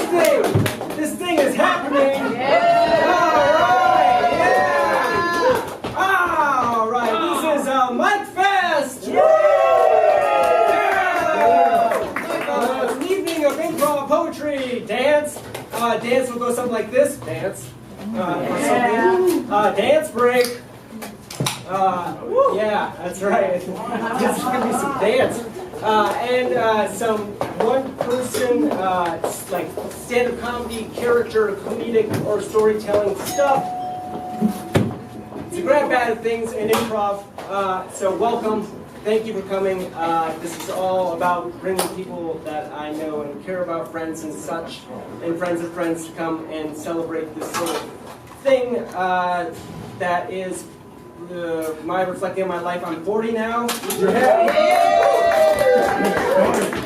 This thing is happening. Yeah. All right. This is Mike Fest. Yeah. It's an evening of improv, poetry, dance. Dance will go something like this. Dance. Or something. Dance break. Yeah, that's right. There's gonna be some dance. And some one-person, like stand-up comedy, character, comedic, or storytelling stuff. It's a grab bag of things in improv. So welcome. Thank you for coming. This is all about bringing people that I know and care about, friends and such, and friends of friends to come and celebrate this sort of thing that is my reflecting on my life. I'm 40 now.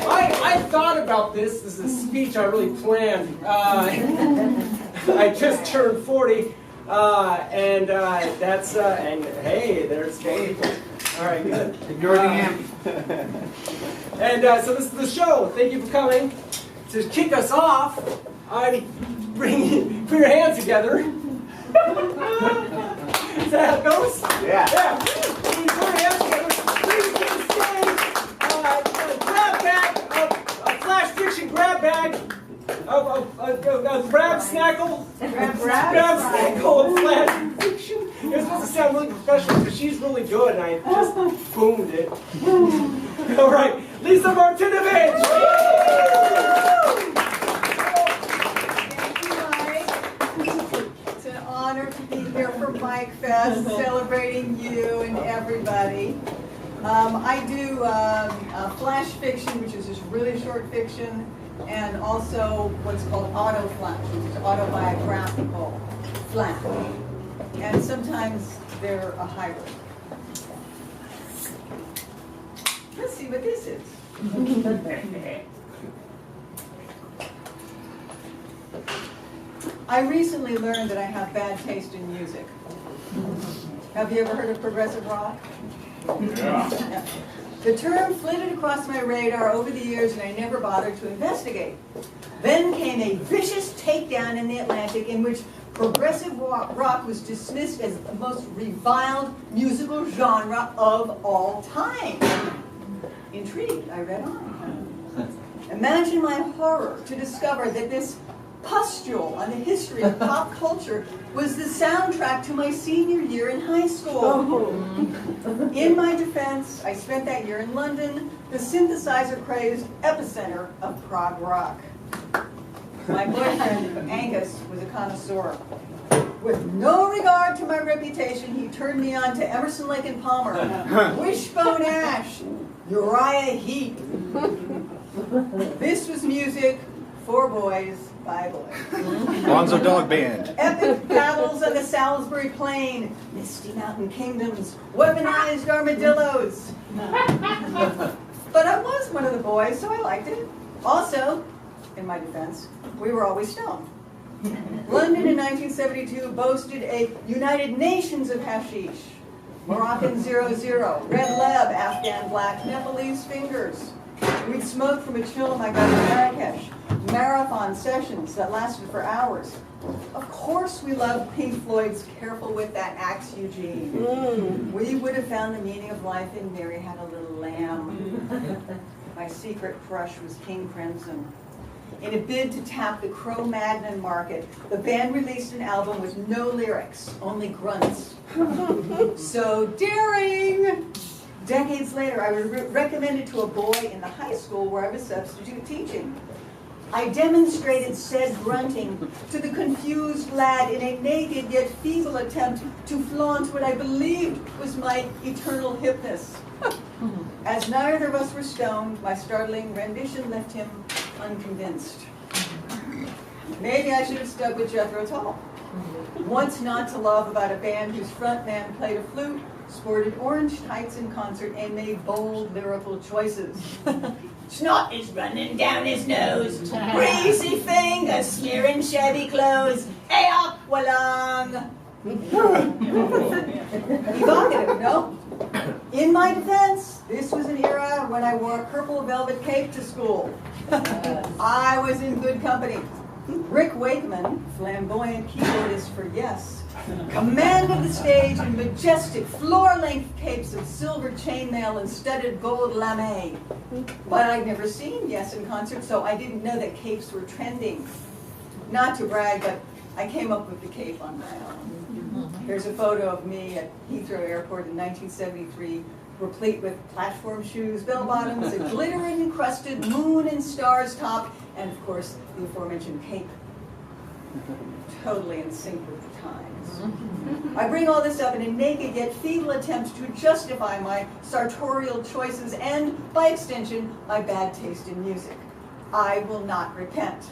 I thought about this. This is a speech I really planned. I just turned 40, and that's and hey, there's people. All right, good. Ignore the amp. And so this is the show. Thank you for coming. To kick us off, I'm bringing. Put your hands together. Is that how it goes? Yeah. Put your hands together. Please get the stage. Grab bag, a flash fiction grab bag, a grab snackle. Grab snackle of flash fiction. It's supposed to sound really professional because she's really good and I just boomed it. All right, Lisa Martinovich. It's an honor to be here for Mike Fest, celebrating you and everybody. I do flash fiction, which is just really short fiction, and also what's called auto flash, which is autobiographical flash. And sometimes they're a hybrid. Let's see what this is. I recently learned that I have bad taste in music. Have you ever heard of progressive rock? Yeah. The term flitted across my radar over the years and I never bothered to investigate. Then came a vicious takedown in the Atlantic in which progressive rock was dismissed as the most reviled musical genre of all time. Intrigued, I read on. Imagine my horror to discover that this pustule on the history of pop culture was the soundtrack to my senior year in high school. In my defense, I spent that year in London, the synthesizer-crazed epicenter of prog rock. My boyfriend, Angus, was a connoisseur. With no regard to my reputation, he turned me on to Emerson, Lake and Palmer, Wishbone Ash, Uriah Heep. This was music for boys by boys. Bonzo Dog Band. Epic battles on the Salisbury Plain, misty mountain kingdoms, weaponized armadillos. But I was one of the boys, so I liked it. Also, in my defense, we were always stoned. London in 1972 boasted a United Nations of hashish. Moroccan 00, Red Leb, Afghan Black, Nepalese Fingers. We'd smoke from a chill I got in Marrakesh. Marathon sessions that lasted for hours. Of course we loved Pink Floyd's Careful with That Axe, Eugene. We would have found the meaning of life in Mary Had a Little Lamb. My secret crush was King Crimson. In a bid to tap the Cro-Magnon market, the band released an album with no lyrics, only grunts. So daring! Decades later, I was recommended to a boy in the high school where I was substitute teaching. I demonstrated said grunting to the confused lad in a naked yet feeble attempt to flaunt what I believed was my eternal hipness. As neither of us were stoned, my startling rendition left him unconvinced. Maybe I should have stuck with Jethro Tull. What's not to love about a band whose frontman played a flute, sported orange tights in concert, and made bold lyrical choices? Snot is running down his nose, greasy fingers smearing shabby clothes. Hey up, Walong! Evocative, no? In my defense, this was an era when I wore a purple velvet cape to school. I was in good company. Rick Wakeman, flamboyant keyboardist for Yes, commanded the stage in majestic floor-length capes of silver chainmail and studded gold lame. But I'd never seen Yes in concert, so I didn't know that capes were trending. Not to brag, but I came up with the cape on my own. Here's a photo of me at Heathrow Airport in 1973, replete with platform shoes, bell-bottoms, a glitter-encrusted moon and stars top, and of course, the aforementioned cape. Totally in sync with the times. I bring all this up in a naked yet feeble attempt to justify my sartorial choices and, by extension, my bad taste in music. I will not repent.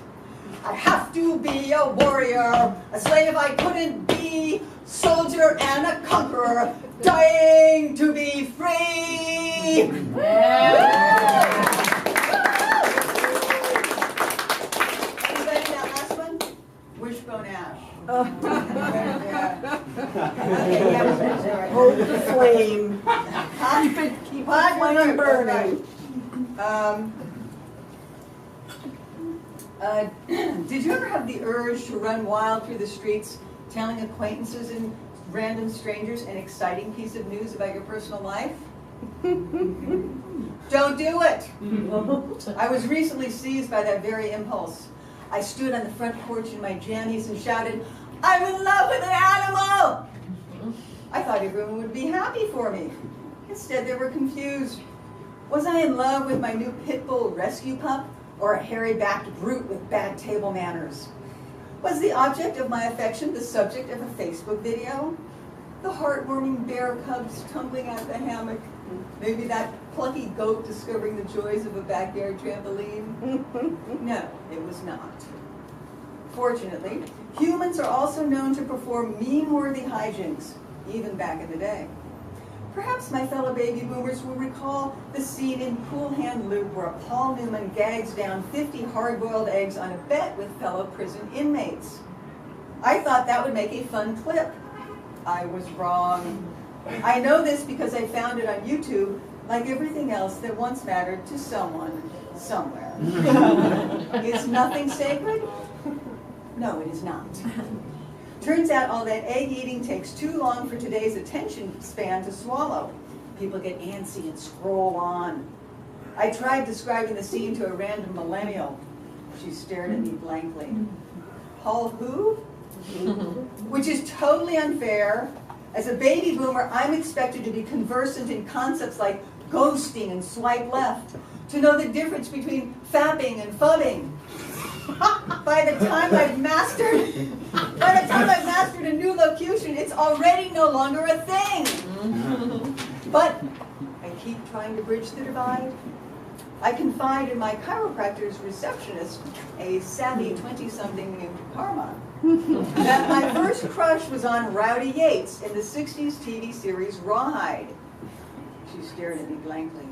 I have to be a warrior, a slave I couldn't be, soldier and a conqueror, dying to be free! Anybody that last one? Wishbone Ash. Okay, yeah. Hold the flame. Keep the flame burning. Did you ever have the urge to run wild through the streets, telling acquaintances and random strangers an exciting piece of news about your personal life? Don't do it! I was recently seized by that very impulse. I stood on the front porch in my jammies and shouted, "I'm in love with an animal!" I thought everyone would be happy for me. Instead, they were confused. Was I in love with my new pit bull rescue pup, or a hairy-backed brute with bad table manners? Was the object of my affection the subject of a Facebook video? The heartwarming bear cubs tumbling out of the hammock? Maybe that plucky goat discovering the joys of a backyard trampoline? No, it was not. Fortunately, humans are also known to perform meme-worthy hijinks, even back in the day. Perhaps my fellow baby boomers will recall the scene in Cool Hand Luke where Paul Newman gags down 50 hard-boiled eggs on a bet with fellow prison inmates. I thought that would make a fun clip. I was wrong. I know this because I found it on YouTube, like everything else that once mattered to someone, somewhere. Is nothing sacred? No, it is not. Turns out all that egg eating takes too long for today's attention span to swallow. People get antsy and scroll on. I tried describing the scene to a random millennial. She stared at me blankly. Paul who? Which is totally unfair. As a baby boomer, I'm expected to be conversant in concepts like ghosting and swipe left, to know the difference between fapping and fubbing. By the time I've mastered a new locution, it's already no longer a thing. But I keep trying to bridge the divide. I confide in my chiropractor's receptionist, a savvy 20-something named Karma, that my first crush was on Rowdy Yates in the 60s TV series Rawhide. She stared at me blankly.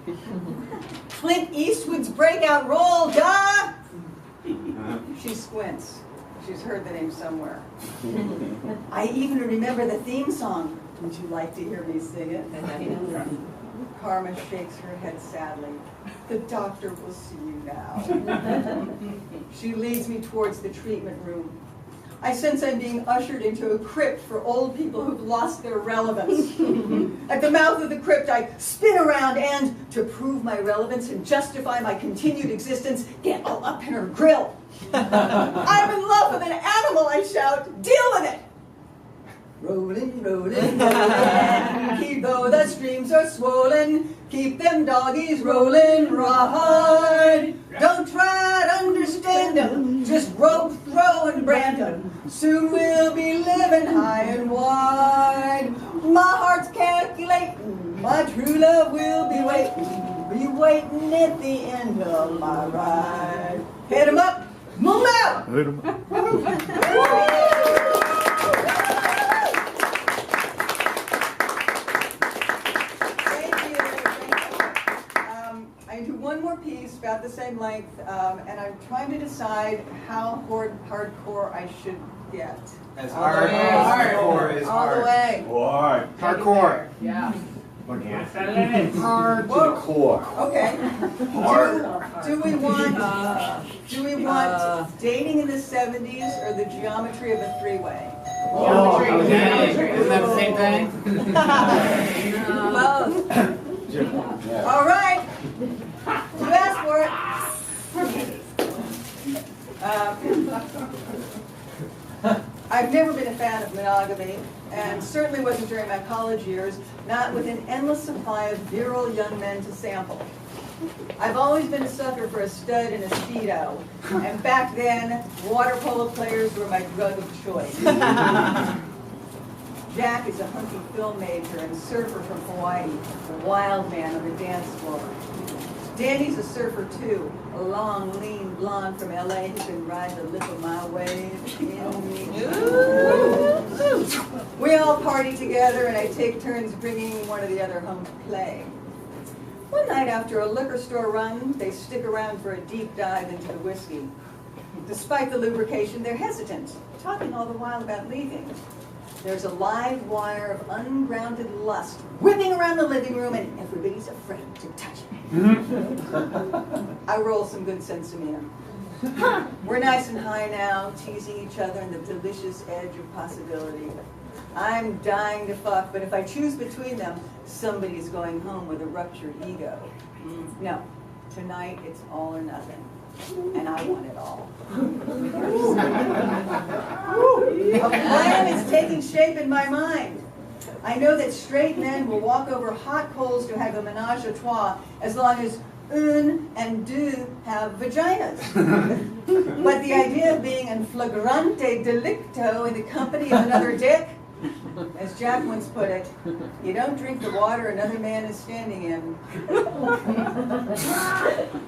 Clint Eastwood's breakout role, duh! She squints. She's heard the name somewhere. I even remember the theme song. Would you like to hear me sing it? Karma shakes her head sadly. The doctor will see you now. She leads me towards the treatment room. I sense I'm being ushered into a crypt for old people who've lost their relevance. At the mouth of the crypt, I spin around and, to prove my relevance and justify my continued existence, get all up in her grill. I'm in love with an animal, I shout. Deal with it! Rolling, rolling, rolling, keep though the streams are swollen, keep them doggies rolling rawhide. Don't try to understand them, just rope, throw, and brand them. Soon we'll be living high and wide. My heart's calculating, my true love will be waiting at the end of my ride. Hit 'em up, move out! Hit 'em up. I do one more piece about the same length, and I'm trying to decide how hardcore I should get. As hard as hardcore is All hard. the way. Hardcore. Yeah. Hard to the core. Okay. Hard. Do we want dating in the 70s or the geometry of a three-way? Isn't that the same thing? Both. Yeah. All right. You asked for it. I've never been a fan of monogamy, and certainly wasn't during my college years, not with an endless supply of virile young men to sample. I've always been a sucker for a stud and a Speedo, and back then, water polo players were my drug of choice. Jack is a hunky film major and surfer from Hawaii, a wild man on the dance floor. Danny's a surfer too, a long, lean blonde from LA who can ride the lip of my wave. We all party together and I take turns bringing one or the other home to play. One night after a liquor store run, they stick around for a deep dive into the whiskey. Despite the lubrication, they're hesitant, talking all the while about leaving. There's a live wire of ungrounded lust whipping around the living room and everybody's afraid to touch it. I roll some good sense demeanor. We're nice and high now, teasing each other on the delicious edge of possibility. I'm dying to fuck, but if I choose between them, somebody's going home with a ruptured ego. No, tonight it's all or nothing. And I want it all. A plan is taking shape in my mind. I know that straight men will walk over hot coals to have a menage a trois as long as un and deux have vaginas. But the idea of being in flagrante delicto in the company of another dick, as Jack once put it, you don't drink the water another man is standing in.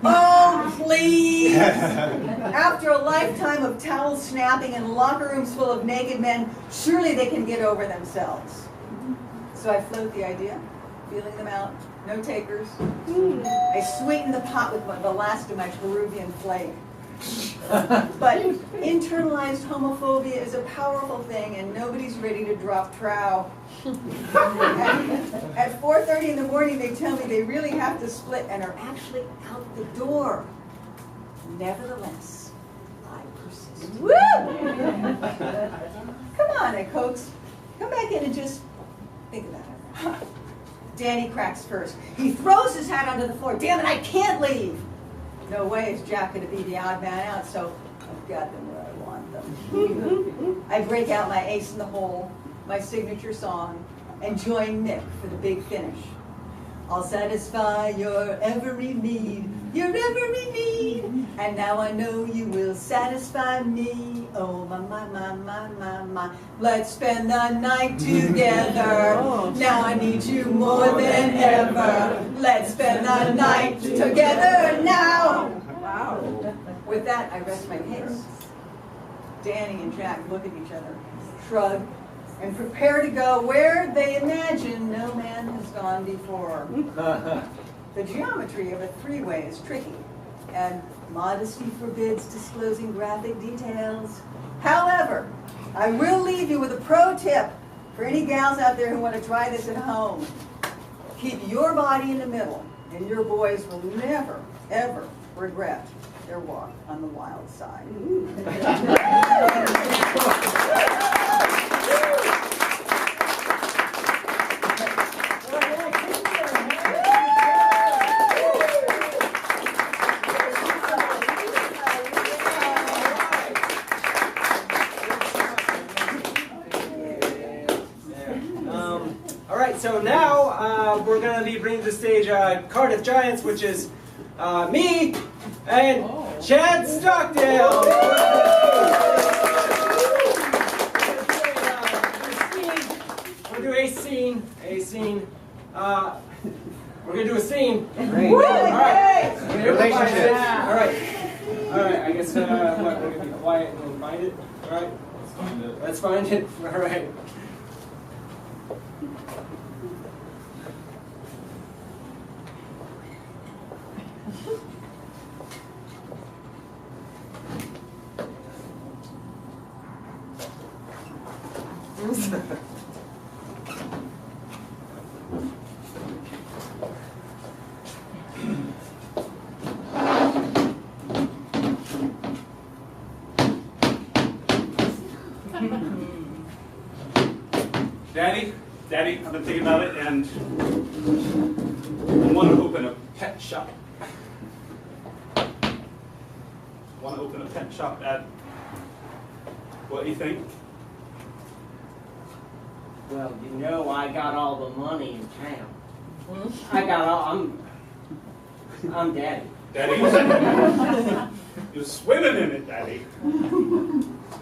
Oh, please! After a lifetime of towel snapping and locker rooms full of naked men, surely they can get over themselves. So I float the idea, feeling them out, no takers. I sweeten the pot with the last of my Peruvian flake. But internalized homophobia is a powerful thing and nobody's ready to drop trow. At 4:30 in the morning they tell me they really have to split and are actually out the door. Nevertheless, I persist. Woo! Come on, I coax. Come back in and just think about it. Danny cracks first. He throws his hat onto the floor. Damn it, I can't leave. No way is Jack going to be the odd man out, so I've got them where I want them. I break out my ace in the hole, my signature song, and join Nick for the big finish. I'll satisfy your every need, and now I know you will satisfy me. Oh, my. Let's spend the night together. Now I need you more than ever. Let's spend the night together now. Wow. With that, I rest my case. Danny and Jack look at each other, shrug, and prepare to go where they imagine no man has gone before. The geometry of a three-way is tricky, and modesty forbids disclosing graphic details. However, I will leave you with a pro tip for any gals out there who want to try this at home. Keep your body in the middle, and your boys will never, ever regret their walk on the wild side. So now we're going to be bringing to the stage CardiffGiants, which is me and Chad Stockdale. We're going to do a scene. We're going to do a scene. Great. All right. Relationships. All right. I guess what? We're going to be quiet and find it. All right. Let's find it. All right. Daddy, I've been thinking about it, and I want to open a pet shop. Want to open a pet shop at, what do you think? Well, you know I got all the money in town. I got all, I'm daddy. Daddy, you're swimming in it, Daddy.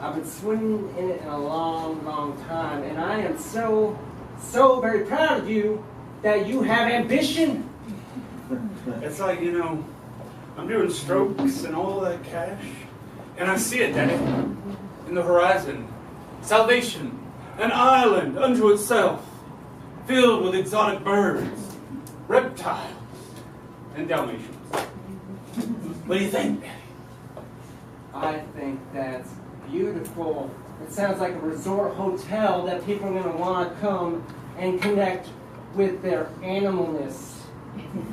I've been swimming in it in a long, long time, and I am so very proud of you that you have ambition. It's like, you know, I'm doing strokes and all that cash, and I see it, Daddy, in the horizon. Salvation, an island unto itself, filled with exotic birds, reptiles, and Dalmatians. What do you think, Daddy? I think that's beautiful. It sounds like a resort hotel that people are going to want to come and connect with their animalness.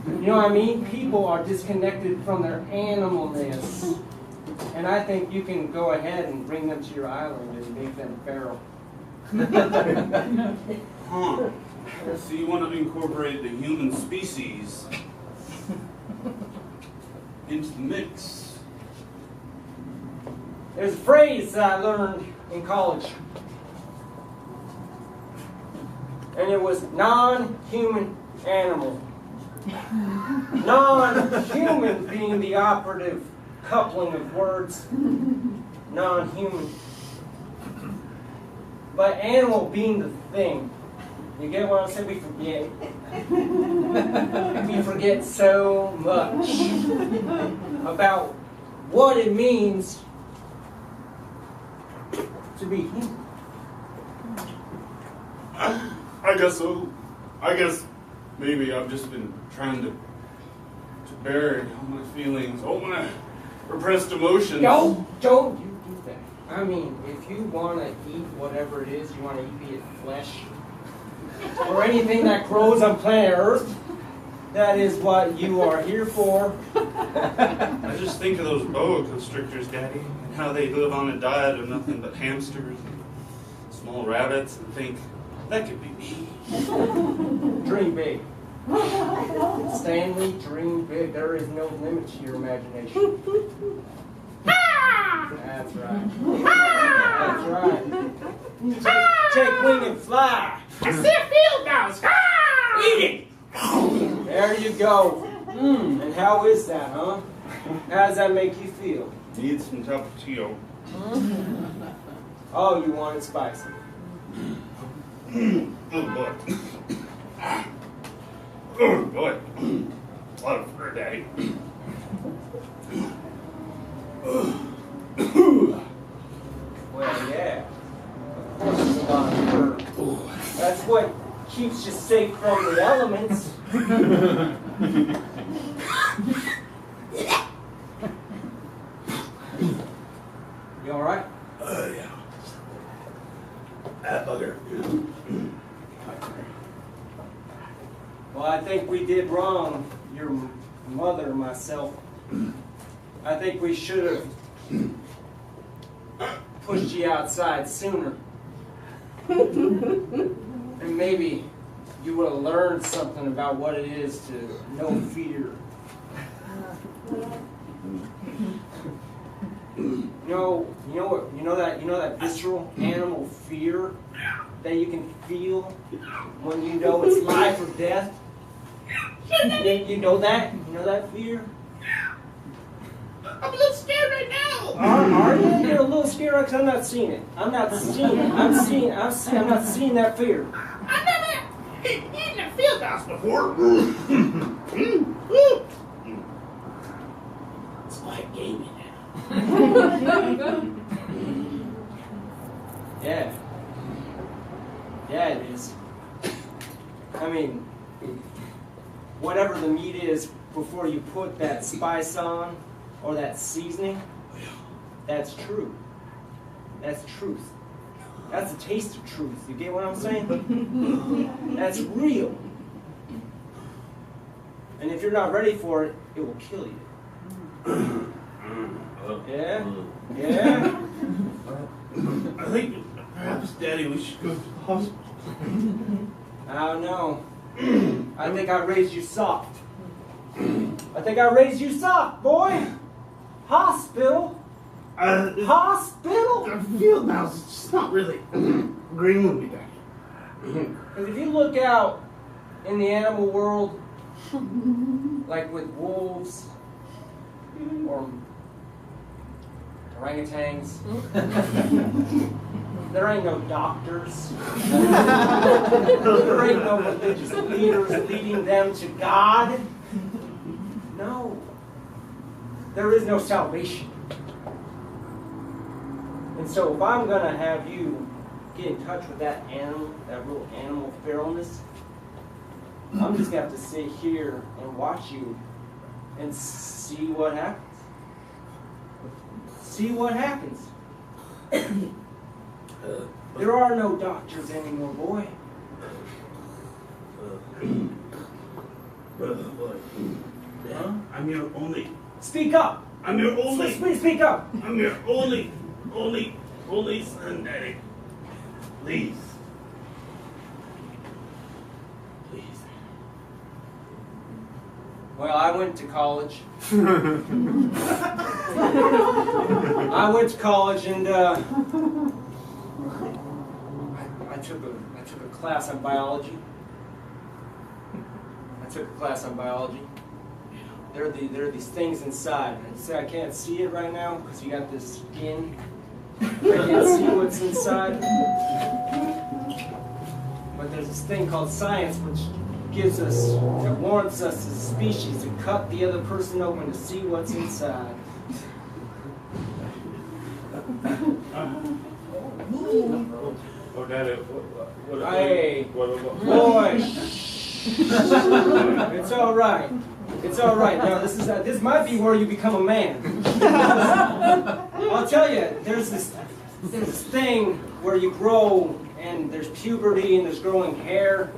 You know what I mean? People are disconnected from their animalness. And I think you can go ahead and bring them to your island and make them feral. Huh. So you want to incorporate the human species into the mix? There's a phrase that I learned in college. And it was non-human animal. Non-human being the operative coupling of words. Non-human. But animal being the thing. You get what I'm saying? We forget. We forget so much about what it means to be human. I guess so. I guess maybe I've just been trying to bury all my feelings, all my repressed emotions. Don't you do that. I mean, if you want to eat whatever it is, you want to eat, be it flesh or anything that grows on planet Earth, that is what you are here for. I just think of those boa constrictors, Daddy, and how they live on a diet of nothing but hamsters and small rabbits, and think, that could be me. Dream big. Stanley, dream big. There is no limit to your imagination. That's right. That's right. Take wing and fly. I see a field mouse. Eat it. There you go. And how is that, huh? How does that make you feel? Need some tapatio. Oh, you want it spicy. Oh boy. Oh boy. A lot of fur, Daddy. Well, yeah. Of course it's a lot of fur. That's what keeps you safe from the elements. You alright? Yeah. That bugger. Well, I think we did wrong, your mother and myself. I think we should have pushed you outside sooner. And maybe you would have learned something about what it is to know fear. You know that visceral animal fear that you can feel when you know it's life or death? You know that? You know that fear? I'm a little scared right now. Are you? You're a little scared because I'm not seeing it. I'm not seeing it. I'm not seeing that fear. I've never eaten a field mouse before. It's like gaming now. Yeah. Yeah, it is. I mean, whatever the meat is before you put that spice on or that seasoning, that's true. That's truth. That's the taste of truth. You get what I'm saying? That's real. And if you're not ready for it, it will kill you. Yeah? Yeah? I think Daddy, we should go to the hospital. I don't know. I think I raised you soft. I think I raised you soft, boy. Hospital. Hospital. The field mouse is just not really agreeing with me, Daddy. Because if you look out in the animal world, like with wolves or orangutans, there ain't no doctors. There ain't no religious leaders leading them to God. No. There is no salvation. And so if I'm going to have you get in touch with that animal, that little animal feralness, I'm just going to have to sit here and watch you and see what happens. See what happens. There are no doctors anymore, boy. Huh? I'm your only. Speak up. I'm your only. Speak up. I'm your only son, Daddy. Please. Please. Well, I went to college. I went to college and I took a class on biology. There are these things inside. And say I can't see it right now because you got this skin. I can't see what's inside. But there's this thing called science which it warrants us as a species to cut the other person open to see what's inside. Oh, Daddy, Hey, what? boy, it's all right. It's all right. Now this might be where you become a man. I'll tell you, there's this thing where you grow, and there's puberty, and there's growing hair,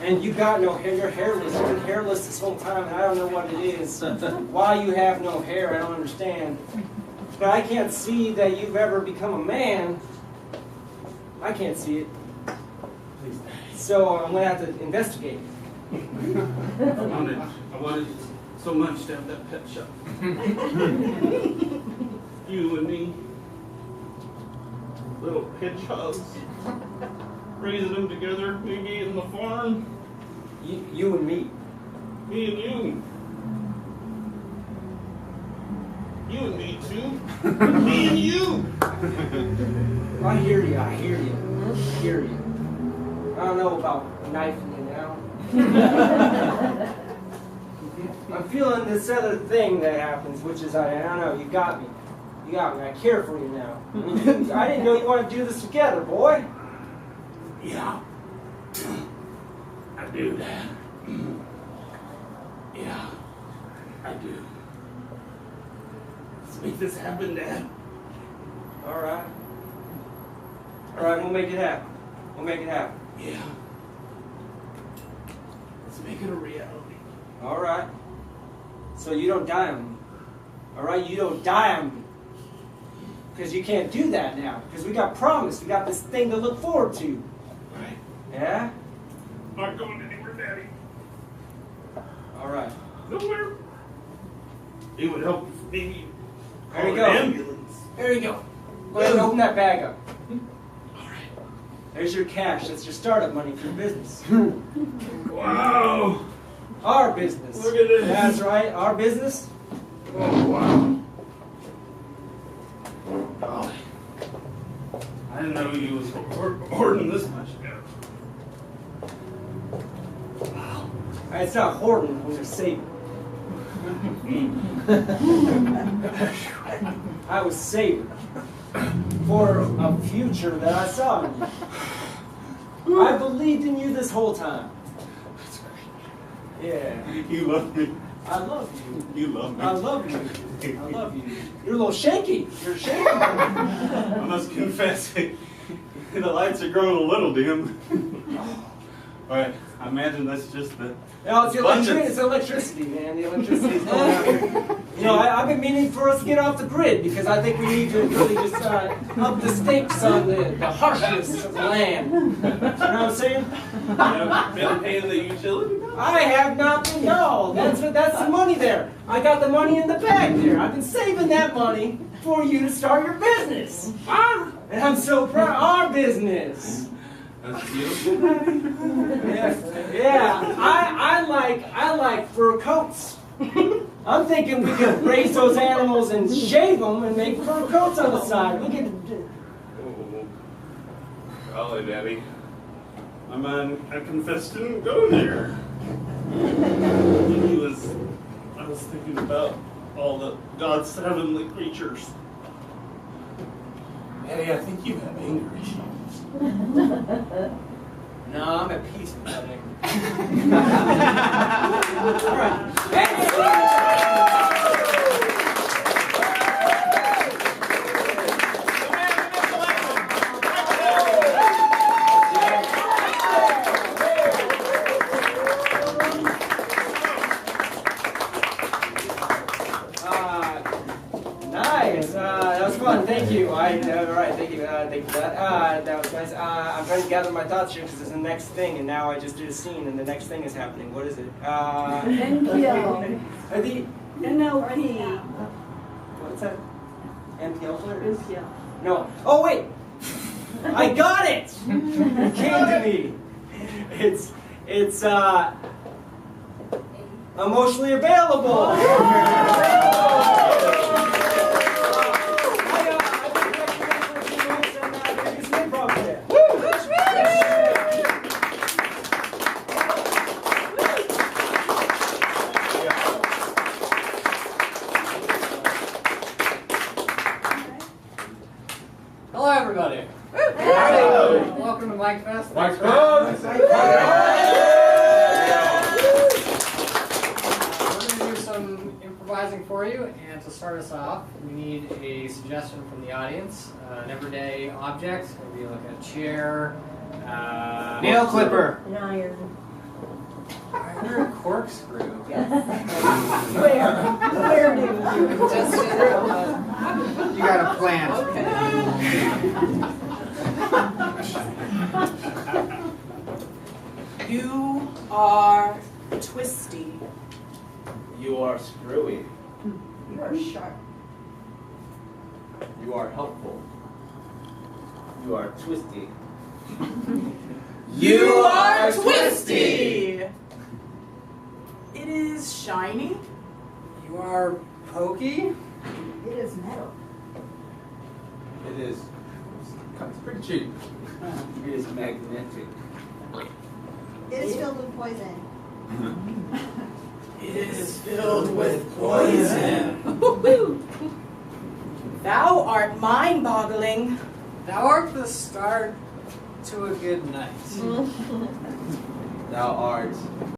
and you got no hair. You're hairless. You've been hairless this whole time, and I don't know what it is. Why you have no hair, I don't understand. But I can't see that you've ever become a man. I can't see it. So I'm gonna have to investigate. I wanted so much to have that pet shop. You and me, little hedgehogs, raising them together, maybe in the farm. You and me. Me and you. You and me too. Me and you. I hear you. I hear you. I don't know about knifing you now. I'm feeling this other thing that happens, which is, I don't know, you got me. I care for you now. I didn't know you wanted to do this together, boy. Yeah. I do, Dad. Yeah. I do. Let's make this happen, Dad. All right, we'll make it happen. Yeah. Let's make it a reality. All right. So you don't die on me. All right, you don't die on me. Because you can't do that now. Because we got promise. We got this thing to look forward to. Right. Yeah? Not going anywhere, Daddy. All right. Nowhere. It would help if maybe There call you an go. ambulance. There you go. Go ahead and open that bag up. All right. There's your cash. That's your startup money for your business. Wow. Our business. Look at this. That's right. Our business. Oh, wow. Golly. I didn't know you was hoarding this much dough. Wow. It's not hoarding when you're saving. I was saving for a future that I saw in you. I believed in you this whole time. That's great. Yeah. You love me. I love you. You love me. I love you. I love you. You're a little shaky. You're shaky. I must confess, the lights are growing a little dim. Right. I imagine that's just the. No, it's abundance. it's electricity, man. The electricity's going out here. You know, I've been meaning for us to get off the grid because I think we need to really just up the stakes on the harshness of the land. You know what I'm saying? You know, been paying the utility bill? I have not been. No, that's the money there. I got the money in the bag there. I've been saving that money for you to start your business. And I'm so proud. Our business. That's beautiful. Yeah. I like fur coats. I'm thinking we could raise those animals and shave them and make fur coats on the side. We could. Oh, golly, Daddy. My man, I confess, didn't go there. I was thinking about all the God's heavenly creatures. Daddy, I think you have anger issues. No, I'm at peace with that nigga. All right. Nice. That was fun. Thank you. All right. Thank you. Thank you for that. That was nice. I'm trying to gather my thoughts here because it's the next thing, and now I just did a scene, and the next thing is happening. What is it? NPL. Are the NLP. what's that? NPL players? NPL. No. Oh wait. I got it. It came to me. It's emotionally available. Hello, everybody. Welcome to Mike Fest. Mike We're going to do some improvising for you, and to start us off, we need a suggestion from the audience. An everyday object, maybe like a chair. Nail clipper. An iron. Or a corkscrew. Where do you? Just You got a plant. You are twisty. You are screwy. You are sharp. You are helpful. You are twisty. You are twisty. It is shiny. You are pokey. It is metal. It is. It's pretty cheap. It is magnetic. It is filled with poison. It is filled with poison. Thou art mind-boggling. Thou art the start to a good night. Thou art